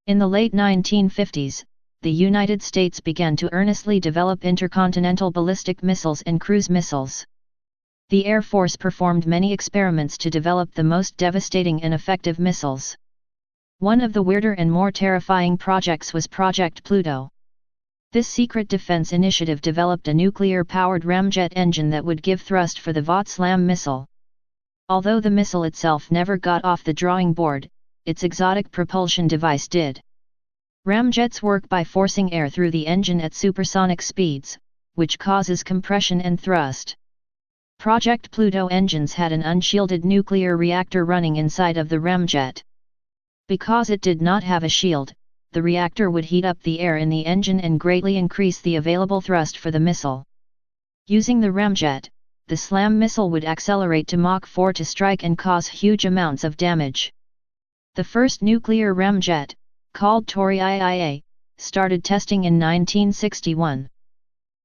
In the late 1950s, the United States began to earnestly develop intercontinental ballistic missiles and cruise missiles. The Air Force performed many experiments to develop the most devastating and effective missiles. One of the weirder and more terrifying projects was Project Pluto. This secret defense initiative developed a nuclear-powered Ramjet engine that would give thrust for the VOT-SLAM missile. Although the missile itself never got off the drawing board, its exotic propulsion device did. Ramjets work by forcing air through the engine at supersonic speeds, which causes compression and thrust. Project Pluto engines had an unshielded nuclear reactor running inside of the Ramjet. Because it did not have a shield, the reactor would heat up the air in the engine and greatly increase the available thrust for the missile. Using the Ramjet, the SLAM missile would accelerate to Mach 4 to strike and cause huge amounts of damage. The first nuclear Ramjet, called Tori IIA, started testing in 1961.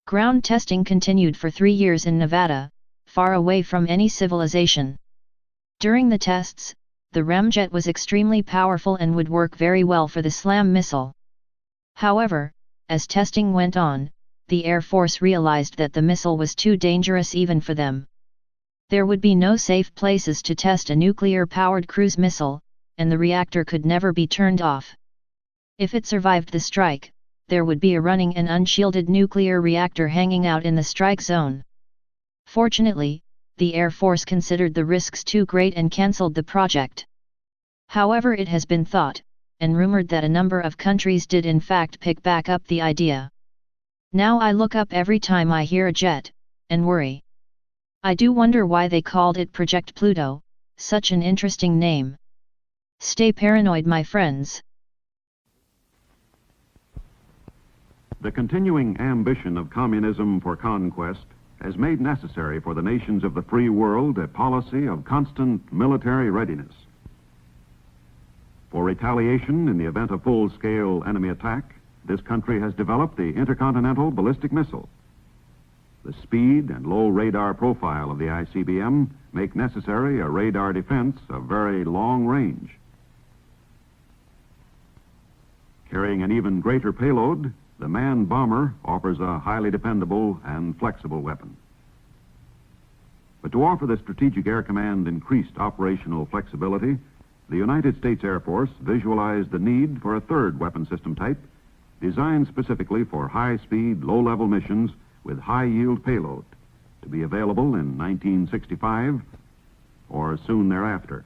Ground testing continued for 3 years in Nevada, far away from any civilization. During the tests, the Ramjet was extremely powerful and would work very well for the SLAM missile. However, as testing went on, the Air Force realized that the missile was too dangerous even for them. There would be no safe places to test a nuclear-powered cruise missile, and the reactor could never be turned off. If it survived the strike, there would be a running and unshielded nuclear reactor hanging out in the strike zone. Fortunately, the Air Force considered the risks too great and cancelled the project. However, it has been thought, and rumored that a number of countries did in fact pick back up the idea. Now I look up every time I hear a jet, and worry. I do wonder why they called it Project Pluto, such an interesting name. Stay paranoid, my friends. The continuing ambition of communism for conquest has made necessary for the nations of the free world a policy of constant military readiness. For retaliation in the event of full-scale enemy attack, this country has developed the intercontinental ballistic missile. The speed and low radar profile of the ICBM make necessary a radar defense of very long range. Carrying an even greater payload, the manned bomber offers a highly dependable and flexible weapon. But to offer the Strategic Air Command increased operational flexibility, the United States Air Force visualized the need for a third weapon system type designed specifically for high-speed, low-level missions with high-yield payload to be available in 1965 or soon thereafter.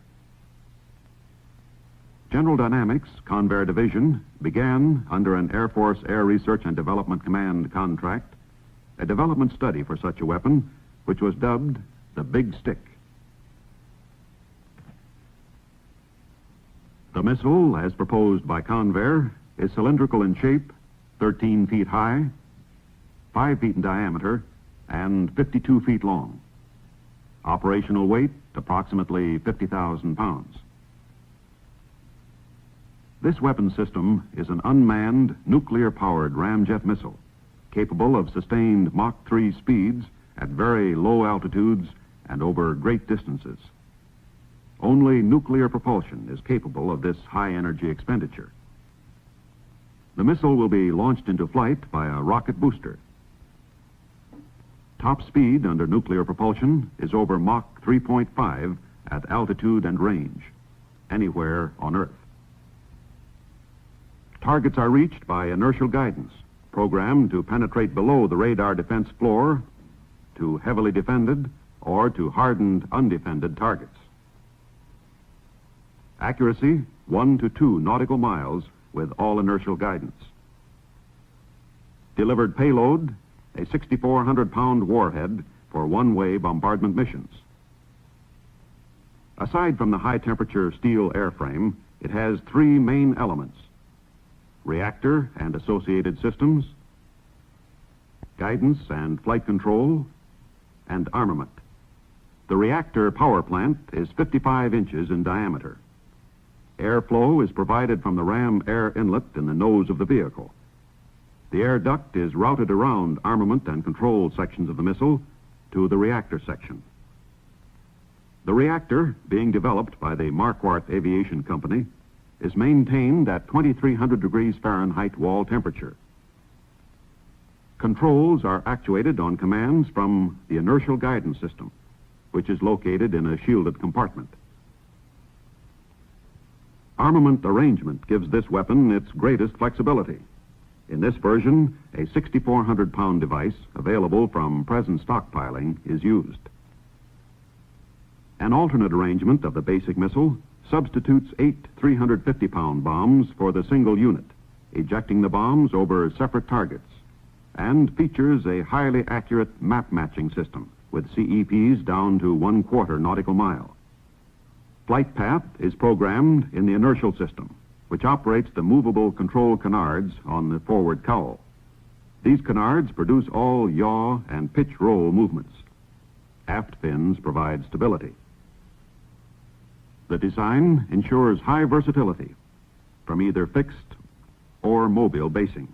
General Dynamics Convair Division began, under an Air Force Air Research and Development Command contract, a development study for such a weapon, which was dubbed the Big Stick. The missile, as proposed by Convair, is cylindrical in shape, 13 feet high, 5 feet in diameter, and 52 feet long. Operational weight, approximately 50,000 pounds. This weapon system is an unmanned, nuclear-powered ramjet missile, capable of sustained Mach 3 speeds at very low altitudes and over great distances. Only nuclear propulsion is capable of this high-energy expenditure. The missile will be launched into flight by a rocket booster. Top speed under nuclear propulsion is over Mach 3.5 at altitude and range, anywhere on Earth. Targets are reached by inertial guidance, programmed to penetrate below the radar defense floor to heavily defended or to hardened, undefended targets. Accuracy, 1 to 2 nautical miles with all inertial guidance. Delivered payload, a 6,400-pound warhead for one-way bombardment missions. Aside from the high-temperature steel airframe, it has 3 main elements: reactor and associated systems, guidance and flight control, and armament. The reactor power plant is 55 inches in diameter. Airflow is provided from the ram air inlet in the nose of the vehicle. The air duct is routed around armament and control sections of the missile to the reactor section. The reactor, being developed by the Marquardt Aviation Company, is maintained at 2,300 degrees Fahrenheit wall temperature. Controls are actuated on commands from the inertial guidance system, which is located in a shielded compartment. Armament arrangement gives this weapon its greatest flexibility. In this version, a 6,400-pound device available from present stockpiling is used. An alternate arrangement of the basic missile substitutes 8 350-pound bombs for the single unit, ejecting the bombs over separate targets, and features a highly accurate map-matching system with CEPs down to 1/4 nautical mile. Flight path is programmed in the inertial system, which operates the movable control canards on the forward cowl. These canards produce all yaw and pitch roll movements. Aft fins provide stability. The design ensures high versatility from either fixed or mobile basing.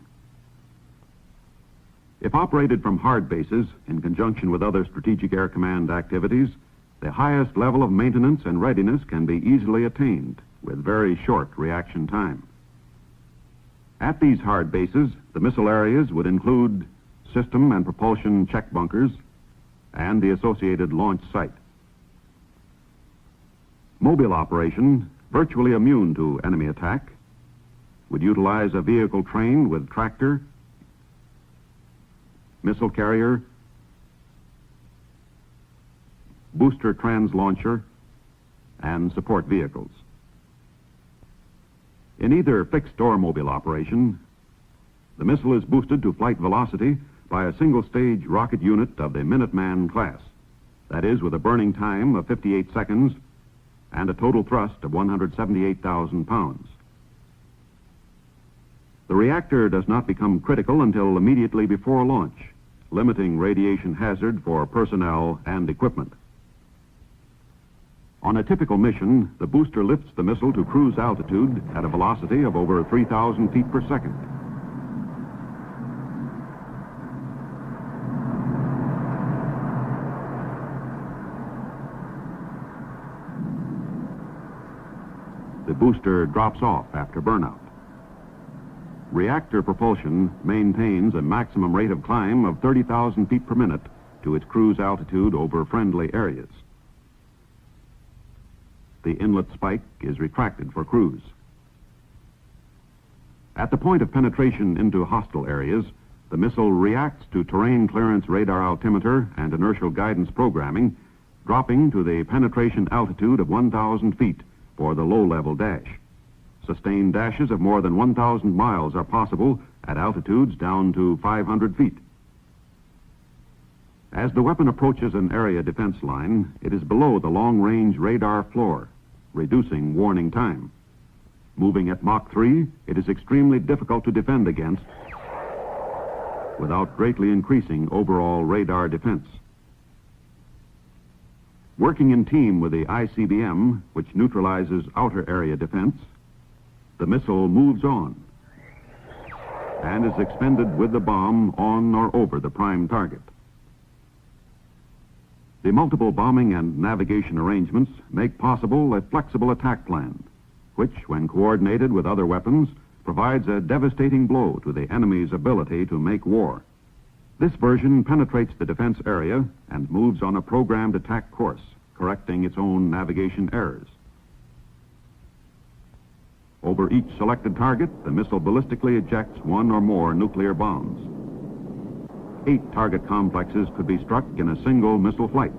If operated from hard bases in conjunction with other Strategic Air Command activities, the highest level of maintenance and readiness can be easily attained with very short reaction time. At these hard bases, the missile areas would include system and propulsion check bunkers and the associated launch site. Mobile operation, virtually immune to enemy attack, would utilize a vehicle trained with tractor, missile carrier, booster translauncher, and support vehicles. In either fixed or mobile operation, the missile is boosted to flight velocity by a single-stage rocket unit of the Minuteman class, that is, with a burning time of 58 seconds and a total thrust of 178,000 pounds. The reactor does not become critical until immediately before launch, limiting radiation hazard for personnel and equipment. On a typical mission, the booster lifts the missile to cruise altitude at a velocity of over 3,000 feet per second. The booster drops off after burnout. Reactor propulsion maintains a maximum rate of climb of 30,000 feet per minute to its cruise altitude over friendly areas. The inlet spike is retracted for cruise. At the point of penetration into hostile areas, the missile reacts to terrain clearance radar altimeter and inertial guidance programming, dropping to the penetration altitude of 1,000 feet for the low-level dash. Sustained dashes of more than 1,000 miles are possible at altitudes down to 500 feet. As the weapon approaches an area defense line, it is below the long-range radar floor, reducing warning time. Moving at Mach 3, it is extremely difficult to defend against without greatly increasing overall radar defense. Working in team with the ICBM, which neutralizes outer area defense, the missile moves on and is expended with the bomb on or over the prime target. The multiple bombing and navigation arrangements make possible a flexible attack plan, which, when coordinated with other weapons, provides a devastating blow to the enemy's ability to make war. This version penetrates the defense area and moves on a programmed attack course, correcting its own navigation errors. Over each selected target, the missile ballistically ejects one or more nuclear bombs. 8 target complexes could be struck in a single missile flight.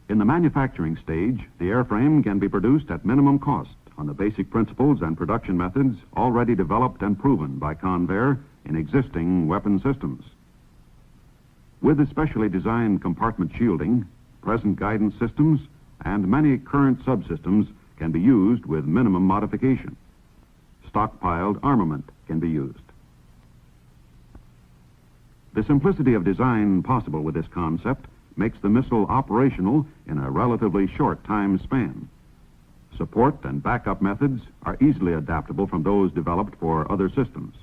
In the manufacturing stage, the airframe can be produced at minimum cost on the basic principles and production methods already developed and proven by Convair in existing weapon systems. With the specially designed compartment shielding, present guidance systems, and many current subsystems can be used with minimum modification. Stockpiled armament can be used. The simplicity of design possible with this concept makes the missile operational in a relatively short time span. Support and backup methods are easily adaptable from those developed for other systems.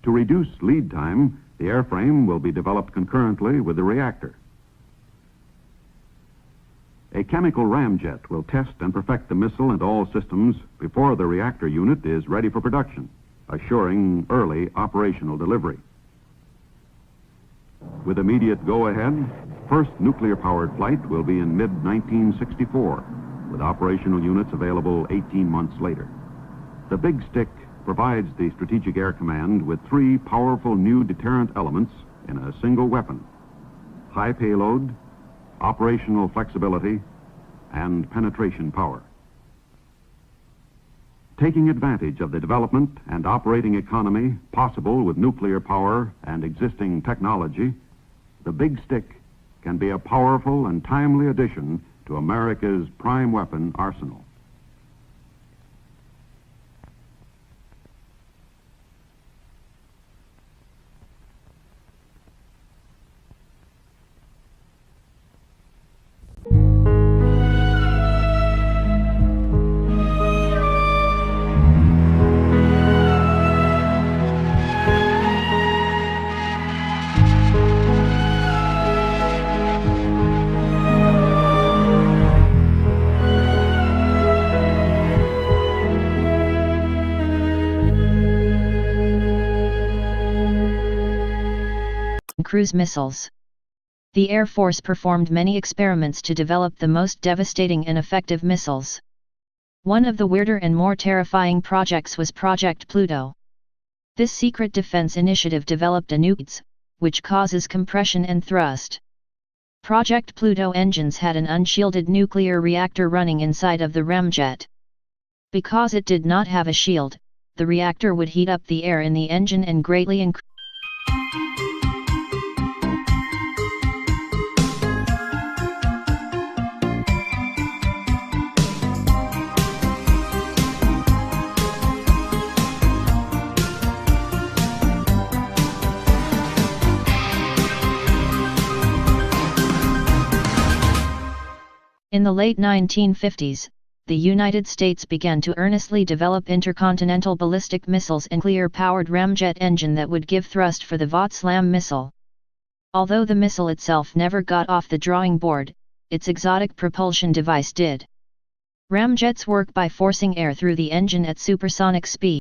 To reduce lead time, the airframe will be developed concurrently with the reactor. A chemical ramjet will test and perfect the missile and all systems before the reactor unit is ready for production, assuring early operational delivery. With immediate go-ahead, first nuclear-powered flight will be in mid-1964, with operational units available 18 months later. The Big Stick provides the Strategic Air Command with three powerful new deterrent elements in a single weapon: high payload, operational flexibility, and penetration power. Taking advantage of the development and operating economy possible with nuclear power and existing technology, the Big Stick can be a powerful and timely addition to America's prime weapon arsenal. Cruise missiles. The Air Force performed many experiments to develop the most devastating and effective missiles. One of the weirder and more terrifying projects was Project Pluto. This secret defense initiative developed a nuke, which causes compression and thrust. Project Pluto engines had an unshielded nuclear reactor running inside of the Ramjet. Because it did not have a shield, the reactor would heat up the air in the engine and greatly increase. In the late 1950s, the United States began to earnestly develop intercontinental ballistic missiles and nuclear-powered Ramjet engine that would give thrust for the Votslam missile. Although the missile itself never got off the drawing board, its exotic propulsion device did. Ramjets work by forcing air through the engine at supersonic speed.